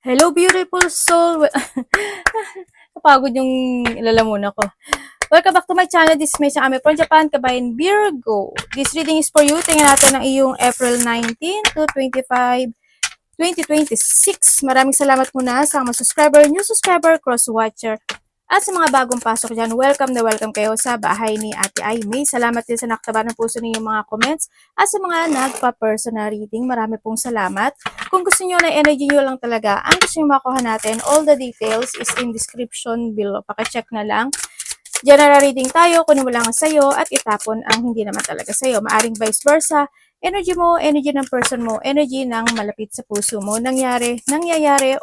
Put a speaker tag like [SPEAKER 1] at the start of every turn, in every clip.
[SPEAKER 1] Hello, beautiful soul! Napagod yung lalamunan ko. Welcome back to my channel. This is May Kami from Japan, Kabayan Virgo. This reading is for you. Tingnan natin ang iyong April 19 to 25, 2026. Maraming salamat muna sa mga subscriber, new subscriber, cross-watcher, at sa mga bagong pasok dyan. Welcome na welcome kayo sa bahay ni Ate Aimee. Salamat din sa nakataba ng puso ninyong mga comments at sa mga nagpa-personal reading. Marami pong salamat. Kung gusto niyo na energy niyo lang talaga, ang gusto niyo makuha natin, all the details is in description below. Paka-check na lang. General reading tayo, kunin mo lang ang sayo at itapon ang hindi naman talaga sayo. Maaring vice versa. Energy mo, energy ng person mo, energy ng malapit sa puso mo, nangyayari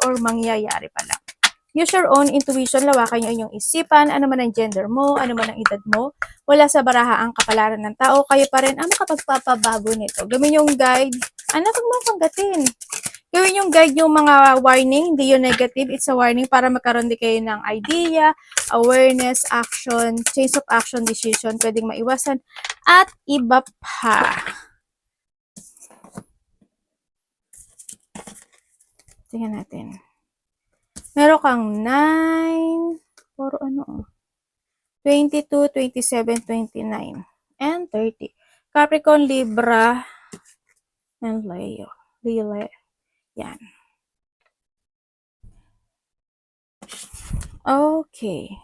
[SPEAKER 1] or mangyayari pa lang. Use your own intuition, lawakan nyo inyong isipan, ano man ang gender mo, ano man ang edad mo, wala sa baraha ang kapalaran ng tao, kayo pa rin ang makapagpapabago nito. Gawin yung guide, anak, huwag mong panggatin. Gawin yung guide yung mga warning, hindi yung negative, it's a warning para magkaroon din kayo ng idea, awareness, action, change of action, decision, pwedeng maiwasan, at iba pa. Tingnan natin. Meron kang 9, puro ano, 22, 27, 29, and 30. Capricorn, Libra, and Leo. Yan. Okay.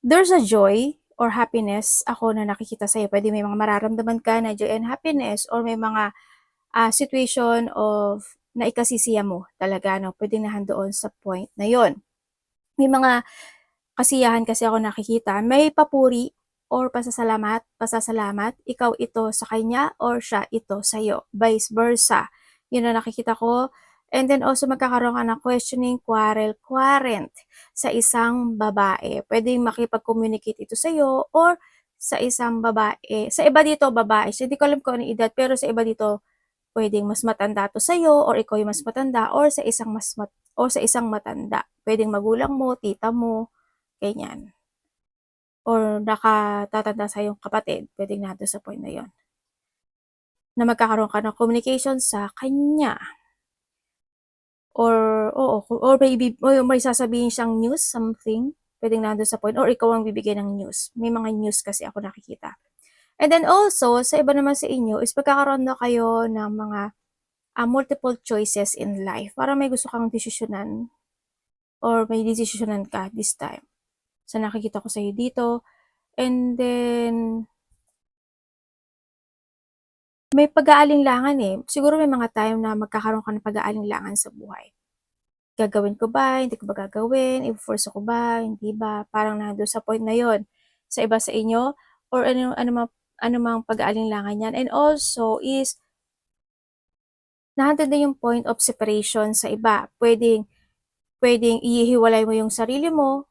[SPEAKER 1] There's a joy or happiness ako na nakikita sa'yo. Pwede may mga mararamdaman ka na joy and happiness or may mga situation of na ikasisiya mo talaga, no? Pwede nahan doon sa point na yon. May mga kasiyahan kasi ako nakikita. May papuri or pasasalamat, ikaw ito sa kanya or siya ito sa'yo. Vice versa. Yun ang nakikita ko. And then also magkakaroon ka ng questioning, quarrel sa isang babae. Pwede makipag-communicate ito sa'yo or sa isang babae. Sa iba dito, babae. So, hindi ko alam kung ano edad, pero sa iba dito, pwedeng mas matanda to sa'yo or ikaw yung mas matanda or sa isang matanda. Pwedeng magulang mo, tita mo, ganyan. Or nakatatanda sa yung kapatid, pwedeng nato sa point na yon. Na magkakaroon ka ng communication sa kanya. Or may sasabihin siyang news, something, pwedeng nandun sa point, or ikaw ang bibigyan ng news. May mga news kasi ako nakikita. And then also, sa iba naman sa inyo, is pagkakaroon na kayo ng mga multiple choices in life. Parang may gusto kang desisyonan or may desisyonan ka this time. So, nakikita ko sa'yo dito. And then, may pag-aalinlangan eh. Siguro may mga time na magkakaroon ka ng pag-aalinlangan sa buhay. Gagawin ko ba? Hindi ko ba gagawin? I-force ko ba? Hindi ba? Parang nandun sa point na yon sa iba sa inyo or ano mang pag-aalinlangan yan. And also is nandun din yung point of separation sa iba. Pwedeng ihiwalay mo yung sarili mo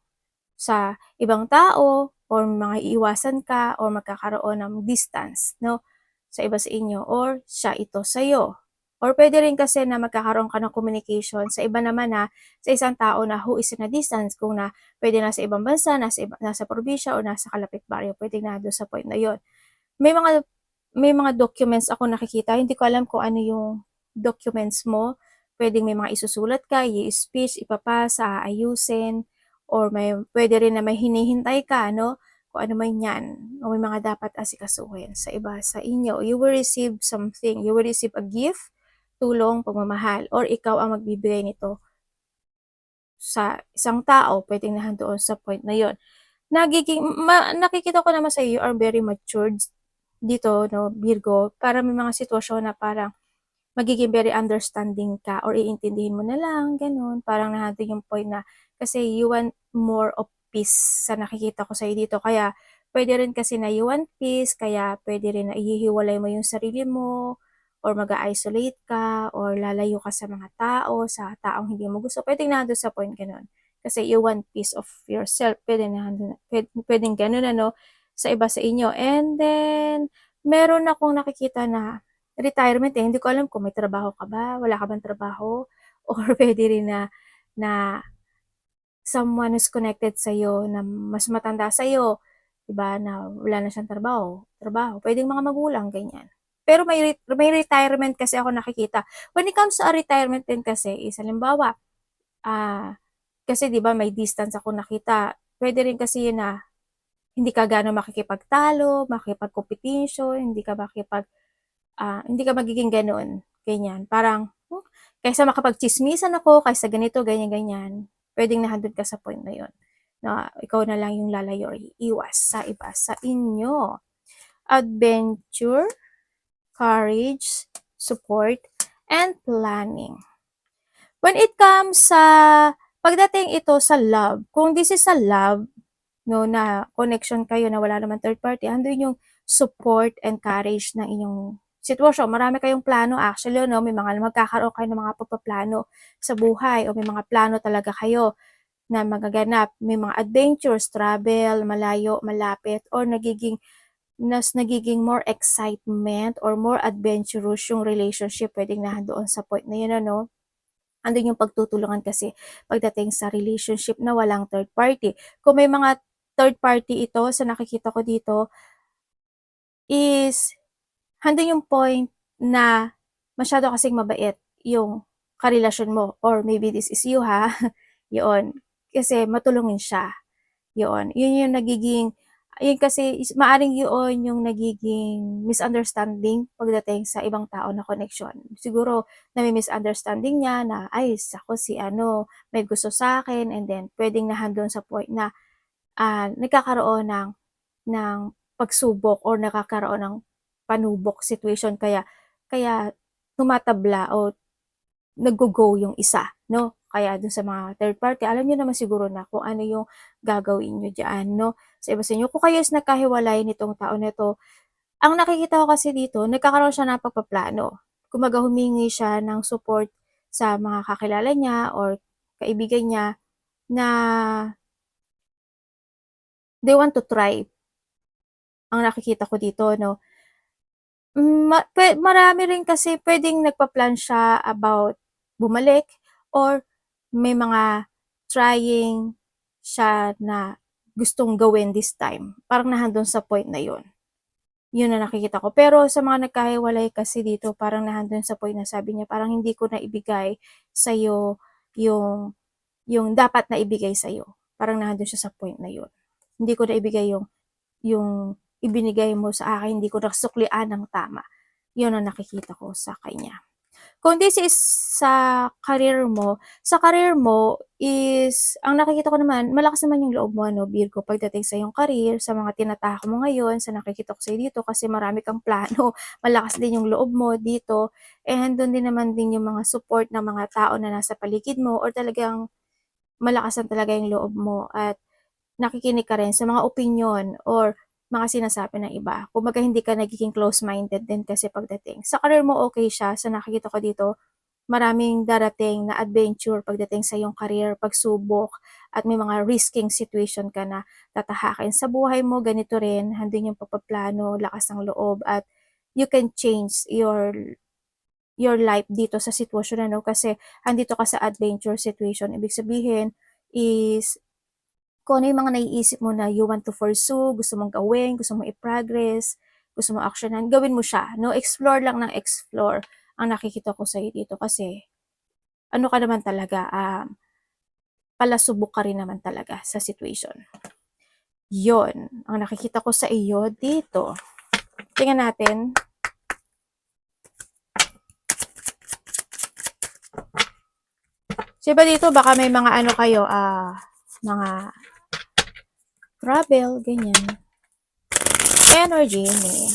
[SPEAKER 1] sa ibang tao or mga iiwasan ka or magkakaroon ng distance, no? Sa iba sa inyo or siya ito sa'yo. Or pwede rin kasi na magkakaroon ka ng communication sa iba naman na sa isang tao na who is in a distance kung na pwede nasa ibang bansa, nasa probinsya o nasa kalapit baryo, pwede na doon sa point na yon. May mga documents ako nakikita, hindi ko alam kung ano yung documents mo. Pwedeng may mga isusulat ka, i-speech, ipapasa, ayusin, or pwede rin na may hinihintay ka, no? Kung ano man yan, o may mga dapat asikasuhin sa iba sa inyo. You will receive something, you will receive a gift, tulong, pagmamahal, or ikaw ang magbibigay nito sa isang tao, pwedeng nahandoon sa point na yon. Nakikita ko naman sa iyo, you are very matured dito, no, Virgo, para may mga sitwasyon na parang magiging very understanding ka or iintindihin mo na lang, ganun. Parang nandun yung point na kasi you want more of peace sa nakikita ko sa'yo dito. Kaya pwede rin kasi na you want peace, kaya pwede rin na ihihiwalay mo yung sarili mo or mag-isolate ka or lalayo ka sa mga tao, sa taong hindi mo gusto. Pwedeng nandun sa point ganun. Kasi you want peace of yourself. Pwedeng ganun, ano, sa iba sa inyo. And then, meron akong nakikita na retirement eh. Hindi ko alam kung may trabaho ka ba, wala ka bang trabaho, or pwede rin na someone is connected sa'yo na mas matanda sa'yo, diba, na wala na siyang trabaho. Pwedeng mga magulang, ganyan. Pero may retirement kasi ako nakikita. When it comes sa retirement din kasi is halimbawa, kasi 'di ba may distance ako nakita. Pwede rin kasi yun na hindi ka gaano makikipagtalo, makikipag-competition, hindi ka magiging gano'n, ganyan. Parang, kaysa makapagtsismisan ako, kaysa ganito, ganyan-ganyan, puwedeng nandun ka sa point na yun, na ikaw na lang yung lalayo or iiwas sa iba sa inyo. Adventure, courage, support, and planning. When it comes sa pagdating ito sa love, kung this is a love, no, na connection kayo na wala naman third party, andun yung support and courage ng inyong sitwasyon. Marami kayong plano actually, no, may mga magkakaroon kayo ng mga pagpaplano sa buhay o may mga plano talaga kayo na magaganap. May mga adventures, travel, malayo, malapit, or nagiging more excitement or more adventurous yung relationship. Pwedeng doon sa point na yun, ano, andun yung pagtutulungan kasi pagdating sa relationship na walang third party. Kung may mga third party ito sa nakikita ko dito is andun yung point na masyado kasing mabait yung karelasyon mo or maybe this is you ha, yun. Kasi matulungin siya, yun. Yun yung nagiging yun kasi maaaring yun yung nagiging misunderstanding pagdating sa ibang tao na connection. Siguro nami-misunderstanding niya na, ay ako si ano, may gusto sa akin and then puwedeng nandun sa point na, nagkakaroon ng pagsubok or nakakaroon ng panubok situation kaya kaya tumatabla o naggo-go yung isa, 'no? Kaya dun sa mga third party, alam niyo naman siguro na kung ano yung gagawin niyo diyan, 'no, sa iba sa inyo. Kung kayo is nagkahiwalay nitong tao na 'to, ang nakikita ko kasi dito, nagkakaroon siya ng pagpaplano. Kumbaga humingi siya ng support sa mga kakilala niya or kaibigan niya na they want to try, ang nakikita ko dito, 'no. Marami rin kasi puwedeng nagpa-plan siya about bumalik or may mga trying siya na gustong gawin this time, parang nandun sa point na yun. Yun ang nakikita ko. Pero sa mga nagkahiwalay kasi dito parang nandun sa point na sabi niya parang hindi ko naibigay sa'yo yung dapat na ibigay sa'yo. Parang nandun siya sa point na yun. Hindi ko naibigay yung ibinigay mo sa akin, hindi ko nasuklian ng tama. Yun ang nakikita ko sa kanya. Kung this is sa career mo is, ang nakikita ko naman, malakas naman yung loob mo, ano, Virgo, pagdating sa iyong career, sa mga tinatahak mo ngayon, sa nakikita ko sa'yo dito, kasi marami kang plano, malakas din yung loob mo dito, and doon din naman din yung mga support ng mga tao na nasa paligid mo, or talagang malakasan talaga yung loob mo, at nakikinig ka rin sa mga opinyon or mga sinasabi ng iba. Kumbaga hindi ka nagiging close-minded din kasi pagdating. Sa career mo okay siya, sa nakikita ko dito, maraming darating na adventure pagdating sa iyong career, pagsubok, at may mga risking situation ka na tatahakin. Sa buhay mo, ganito rin, handun yung pagpaplano, lakas ng loob, at you can change your life dito sa sitwasyon, ano, kasi andito ka sa adventure situation. Ibig sabihin is kung ano yung mga naiisip mo na you want to pursue, gusto mong gawin, gusto mong i-progress, gusto mong aksyonan, gawin mo siya, 'no? Explore lang ng explore ang nakikita ko sa'yo dito kasi ano ka naman talaga, palasubok ka rin naman talaga sa situation. 'Yon ang nakikita ko sa iyo dito. Tingnan natin. So iba dito baka may mga ano kayo, mga travel, ganyan. Energy ni.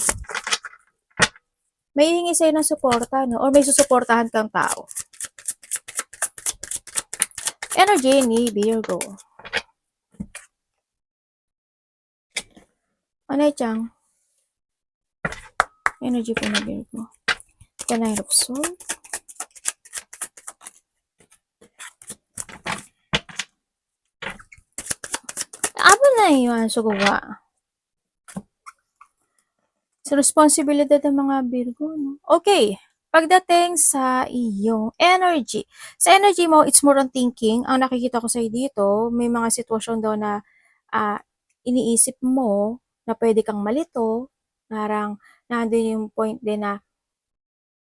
[SPEAKER 1] May hihingi sa'yo ng suporta, no? Or may susuportahan kang tao. Energy ni Virgo. Anay-chan. Energy po ni Virgo. Kanay Rupsol. Apa na yun, sugawa. Sa responsibilidad ng mga Virgo, no? Okay. Pagdating sa iyong energy. Sa energy mo, it's more on thinking. Ang nakikita ko sa'yo dito, may mga sitwasyon daw na iniisip mo na pwede kang malito. Parang nandun yung point din na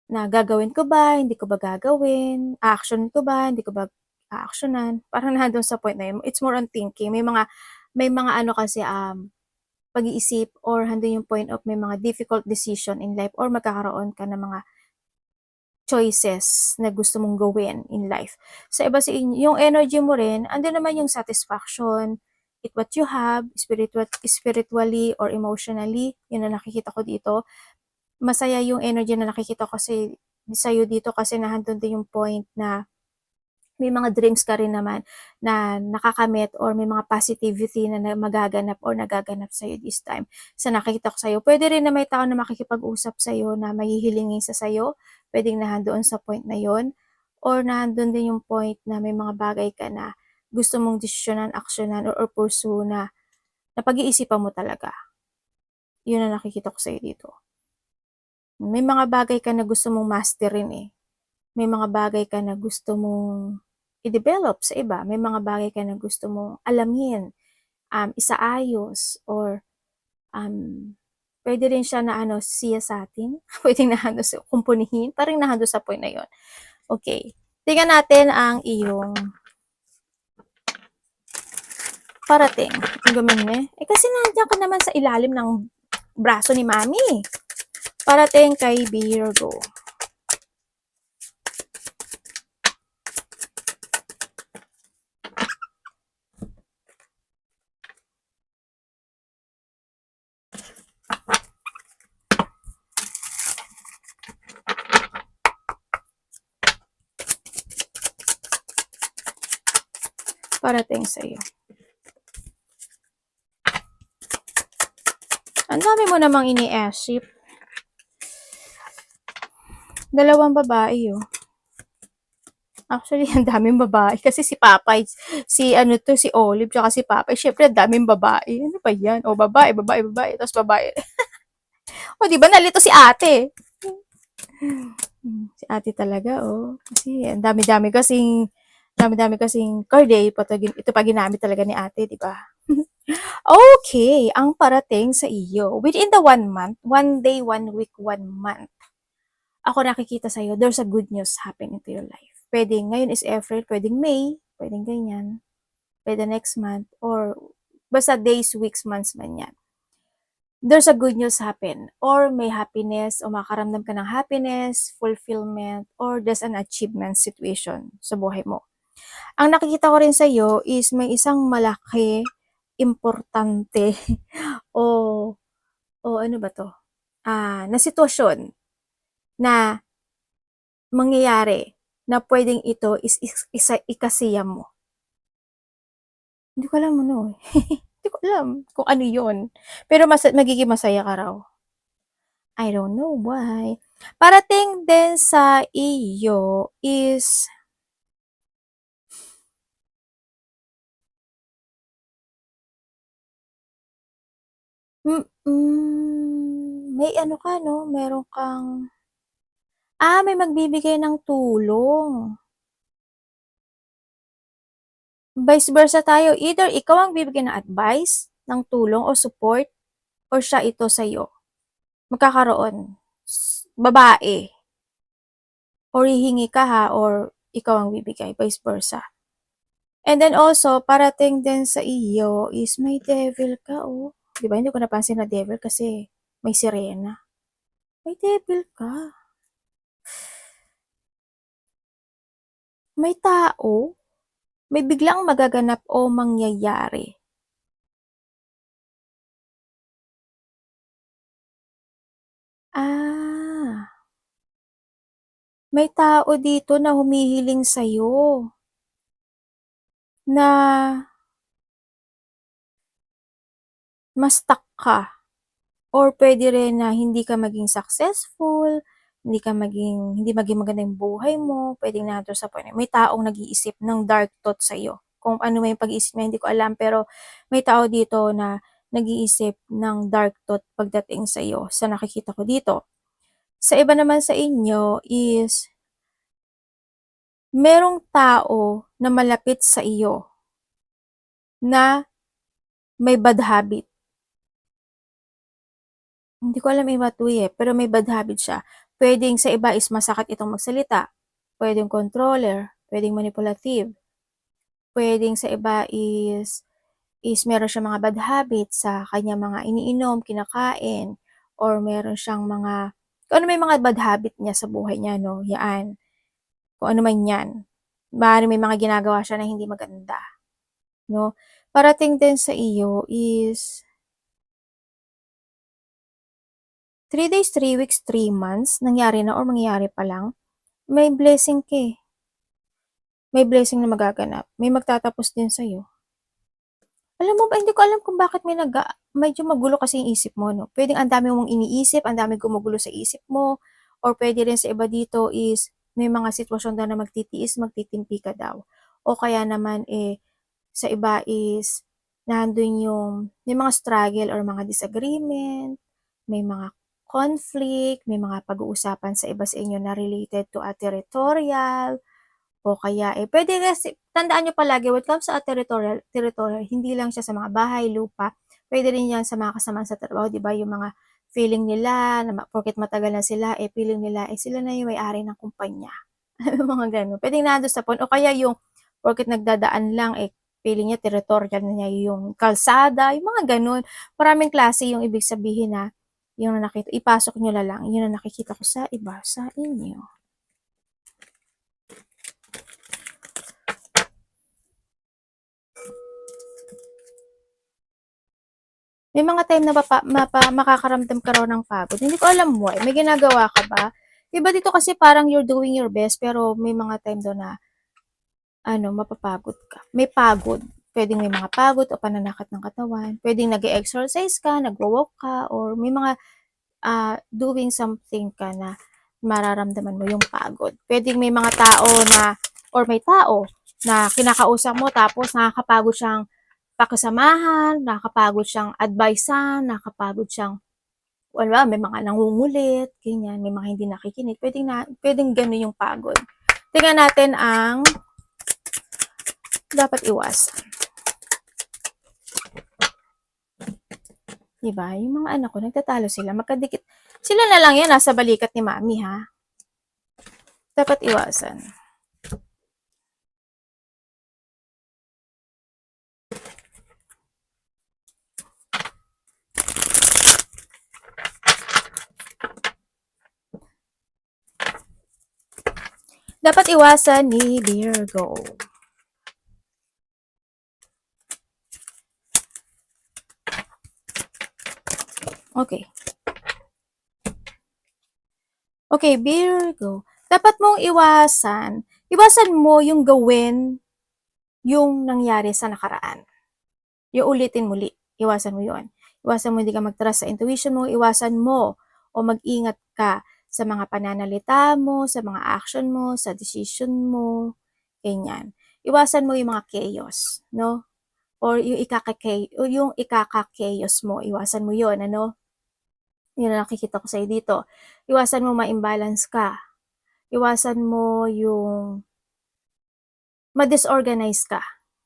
[SPEAKER 1] na gagawin ko ba, hindi ko ba gagawin, a-action ko ba, hindi ko ba a-aksiyunan, parang nandun sa point na yun. It's more on thinking. May mga ano kasi, pag-iisip or handun yung point of may mga difficult decision in life or magkakaroon ka ng mga choices na gusto mong gawin in life. Sa iba sa inyo, yung energy mo rin, andun naman yung satisfaction, eat what you have, spiritually or emotionally, yun ang nakikita ko dito. Masaya yung energy na nakikita ko sa'yo dito kasi nandun din yung point na may mga dreams ka rin naman na nakakamit or may mga positivity na magaganap or nagaganap sa'yo this time sa nakikita ko sa'yo. Pwede rin na may tao na makikipag-usap sa'yo na may hihilingin sa sa'yo, puwedeng nandoon sa point na yon or nandun din yung point na may mga bagay ka na gusto mong desisyonan, aksyonan or pursue na napag-iisipan mo talaga. Yun ang nakikita ko sa'yo dito. May mga bagay ka na gusto mong masterin, eh. May mga bagay ka na gusto mong i-develop sa iba. May mga bagay ka na gusto mong alamin, isaayos or, puwede rin siya na ano siyasatin, puwedeng na ano kumpunihin, parang nandun sa point na yun. Okay, tingnan natin ang iyong parating. Ang gumamne. Eh, kasi nandiyan ka naman sa ilalim ng braso ni mami. Parating kay Virgo. Parating sa'yo. Ang dami mo namang ini-airship. Dalawang babae, oh. Actually, ang daming babae. Kasi si Papay, si Olive, tsaka si Papay, syempre, ang daming babae. Ano ba yan? O, babae, babae, babae, tapos babae. O, di ba, nalito si ate. Si ate talaga, oh. Kasi, ang dami-dami kasing card, eh. Ito pa ginamit talaga ni ate, di ba? Okay, ang parating sa iyo. Within the 1 month, 1 day, 1 week, 1 month. Ako nakikita sa'yo, there's a good news happening into your life. Pwedeng ngayon is April, pwedeng May, pwedeng ganyan, pwede next month, or basta days, weeks, months man yan. There's a good news happen, or may happiness, o makaramdam ka ng happiness, fulfillment, or there's an achievement situation sa buhay mo. Ang nakikita ko rin sa'yo is may isang malaki, importante, o, o ano ba to? Na sitwasyon na mangyayari na pwedeng ito is ikasiya mo. Hindi ko alam ano eh. Hindi ko alam kung ano yun. Pero magiging masaya ka raw. I don't know why. Parating din sa iyo is may ano ka no, meron kang may magbibigay ng tulong. Vice versa tayo, either ikaw ang bibigyan ng advice, ng tulong o support, or siya ito sa'yo. Magkakaroon. Babae. Or hihingi ka ha, or ikaw ang bibigay, vice versa. And then also, parating din sa iyo is may devil ka, oh. Di ba, hindi ko napansin na devil kasi may sirena. May devil ka. May tao. May biglang magaganap o mangyayari. May tao dito na humihiling sa'yo. Na ma-stuck ka. Or pwede rin na hindi ka maging successful, hindi maging maganda yung buhay mo, pwedeng nandun sa point. May taong nag-iisip ng dark thought sa'yo. Kung ano may pag-iisip niya, hindi ko alam, pero may tao dito na nag-iisip ng dark thought pagdating sa'yo, sa nakikita ko dito. Sa iba naman sa inyo is, merong tao na malapit sa iyo na may bad habit. Hindi ko alam in what way eh, pero may bad habit siya. Pwedeng sa iba is masakit itong magsalita. Pwedeng controller, pwedeng manipulative. Pwedeng sa iba is meron siyang mga bad habits sa kanyang mga iniinom, kinakain, or meron siyang mga, kung ano may mga bad habit niya sa buhay niya, no? Yan. Kung ano man yan. Maaaring may mga ginagawa siya na hindi maganda, no? Parating din sa iyo is 3 days, 3 weeks, 3 months, nangyari na or mangyayari pa lang, may blessing ka eh. May blessing na magaganap. May magtatapos din sa'yo. Alam mo ba, hindi ko alam kung bakit medyo magulo kasi yung isip mo, no? Pwedeng ang dami mong iniisip, ang dami gumugulo sa isip mo, or pwede rin sa iba dito is may mga sitwasyon daw na magtitiis, magtitimpi ka daw. O kaya naman sa iba is nandun yung may mga struggle or mga disagreement, may mga conflict, may mga pag-uusapan sa iba sa inyo na related to a territorial, o kaya pwede kasi, tandaan nyo palagi, when it comes sa territorial, hindi lang siya sa mga bahay, lupa, pwede rin yan sa mga kasamaan sa trabaho, di ba? Yung mga feeling nila, na porket matagal na sila, feeling nila, sila na yung may-ari ng kumpanya. Mga ganun. Pwede nandun sa point, o kaya yung, porket nagdadaan lang, feeling niya, territorial na niya yung kalsada, yung mga ganun. Maraming klase yung ibig sabihin na, yung nakita, ipasok nyo na lang, yun ang nakikita ko sa iba, sa inyo. May mga time na makakaramdam ka raw ng pagod. Hindi ko alam why. May ginagawa ka ba? Diba dito kasi parang you're doing your best, pero may mga time doon na, mapapagod ka. May pagod. Pwedeng may mga pagod o pananakit ng katawan. Pwedeng nag-exercise ka, nagwo-walk ka, or may mga doing something ka na mararamdaman mo yung pagod. Pwedeng may mga tao na, or may tao na kinakausap mo tapos nakakapagod siyang pakisamahan, nakakapagod siyang advisean, nakakapagod siyang, wala, may mga nangungulit, ganyan, may mga hindi nakikinig. Pwedeng gano'n yung pagod. Tingnan natin ang dapat iwasan. Diba? Yung mga anak ko, nagtatalo sila, magkadikit. Sila na lang yan, nasa balikat ni mami, ha? Dapat iwasan. Dapat iwasan ni Virgo. Okay. Okay, Virgo. Dapat mong iwasan mo yung gawin yung nangyari sa nakaraan. Yung ulitin muli. Iwasan mo yun. Iwasan mo hindi ka mag-trust sa intuition mo. Iwasan mo o mag-ingat ka sa mga pananalita mo, sa mga action mo, sa decision mo. Ganyan. Iwasan mo yung mga chaos, no? Or yung ikaka-chaos mo. Iwasan mo yun, ano? Yun ang nakikita ko sa'yo dito. Iwasan mo ma-imbalance ka. Iwasan mo yung ma-disorganize ka.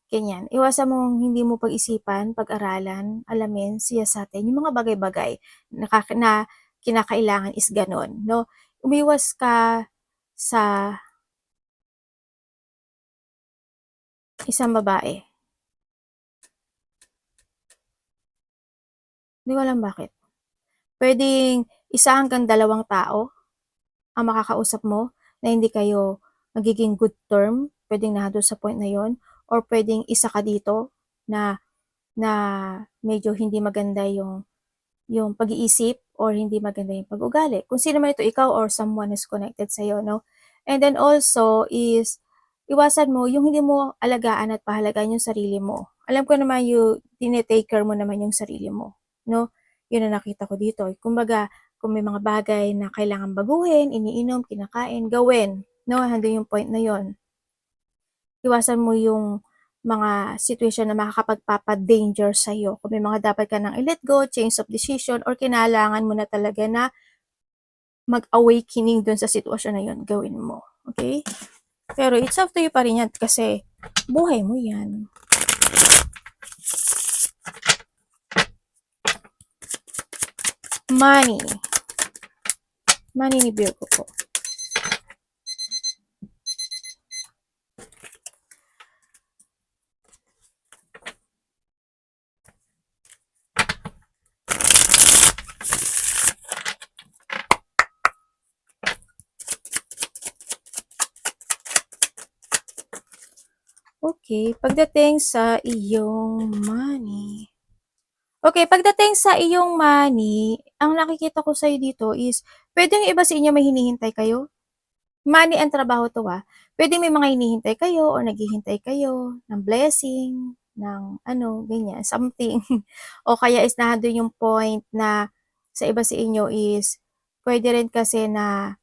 [SPEAKER 1] Ganyan. Iwasan mo hindi mo pag-isipan, pag-aralan, alamin, siyasatin, yung mga bagay-bagay na kinakailangan is ganon, no? Umiwas ka sa isang babae. Hindi ko alam bakit. Pwedeng isa hanggang 2 tao ang makakausap mo na hindi kayo magiging good term. Pwedeng nandun sa point na yon. Or pwedeng isa ka dito na medyo hindi maganda yung pag-iisip or hindi maganda yung pag-ugali. Kung sino man ito, ikaw or someone is connected sa'yo, no? And then also is, iwasan mo yung hindi mo alagaan at pahalagaan yung sarili mo. Alam ko naman tinetake care mo naman yung sarili mo, no? Yun ang nakita ko dito. Kumbaga, kung may mga bagay na kailangan baguhin, iniinom, kinakain, gawin, no? Hanggang yung point na yon. Iwasan mo yung mga situation na makakapagpapa-danger sa'yo. Kung may mga dapat ka nang i-let go, change of decision, or kailangan mo na talaga na mag-awakening dun sa sitwasyon na yun, gawin mo. Okay? Pero it's up to you pa rin yan kasi buhay mo yan. Money. Money ni Virgo po. Okay, pagdating sa iyong money. Okay, pagdating sa iyong money, ang nakikita ko sa'yo dito is, pwedeng iba sa inyo may hinihintay kayo. Money and trabaho 'to, Puwedeng may mga hinihintay kayo or naghihintay kayo ng blessing, ng ano, ganyan, something. O kaya is nandun yung point na sa iba sa inyo is puwede rin kasi na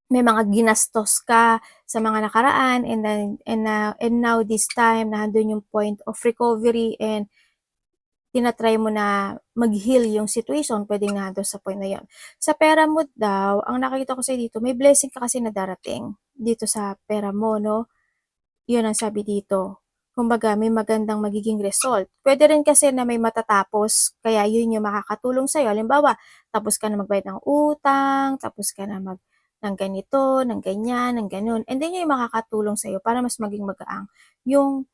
[SPEAKER 1] may mga ginastos ka sa mga nakaraan and now this time nandun yung point of recovery and tina-try mo na mag-heal yung situation, puwedeng nandun sa point na yun. Sa pera mo daw, ang nakikita ko sa'yo dito, may blessing ka kasi na darating dito sa pera mo, 'no? Yun ang sabi dito. Kumbaga may magandang magiging result. Puwede rin kasi na may matatapos, kaya yun yung makakatulong sa'yo. Halimbawa, tapos ka na magbayad ng utang, tapos ka na ng ganito, ng ganyan, ng gano'n, and then yun yung makakatulong sa'yo para mas maging magaang yung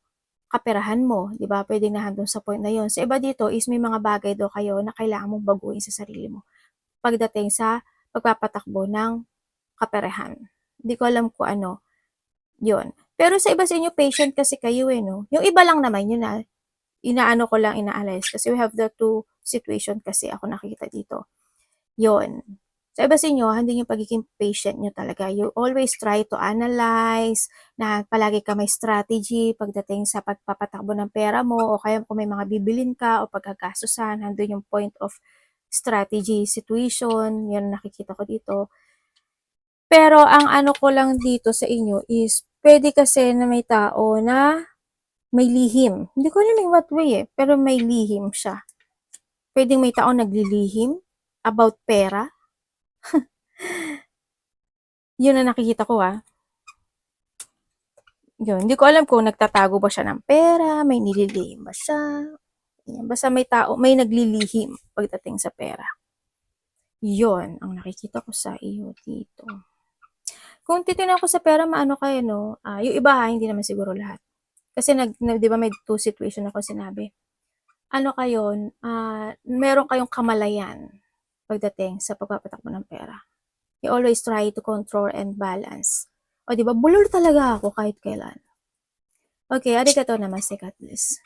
[SPEAKER 1] kaperahan mo, 'di ba? Puwedeng nandun sa point na yun. Sa iba dito is may mga bagay daw kayo na kailangan mong baguhin sa sarili mo pagdating sa pagpapatakbo ng kaperahan. Hindi ko alam kung ano, yun. Pero sa iba sa inyo patient kasi kayo, 'no? Yung iba lang naman yun, inaano ko lang, ina-analyze kasi we have the two situation kasi ako nakikita dito. Yun. Sa iba sa inyo, hindi yung pagiging patient nyo talaga. You always try to analyze, na palagi ka may strategy pagdating sa pagpapatakbo ng pera mo, o kaya kung may mga bibilin ka o pagkagastusan, nandun yung point of strategy situation, yun nakikita ko dito. Pero ang ano ko lang dito sa inyo is, pwede kasi na may tao na may lihim. Hindi ko alam in what way pero may lihim siya. Pwedeng may tao naglilihim about pera. Yun ang nakikita ko, Yun, hindi ko alam kung nagtatago ba siya ng pera, may nililihim ba siya. Yan, basta may tao, may naglilihim pagdating sa pera. Yun ang nakikita ko sa iyo dito. Kung titingnan ko sa pera, maano kayo, no? Yung iba hindi naman siguro lahat. Kasi di ba may two situation ako sinabi. Ano kayo, meron kayong kamalayan pagdating sa pagpapatakbo ng pera. You always try to control and balance. O, di ba, bulol talaga ako kahit kailan. Okay, arigatou namaste, God bless.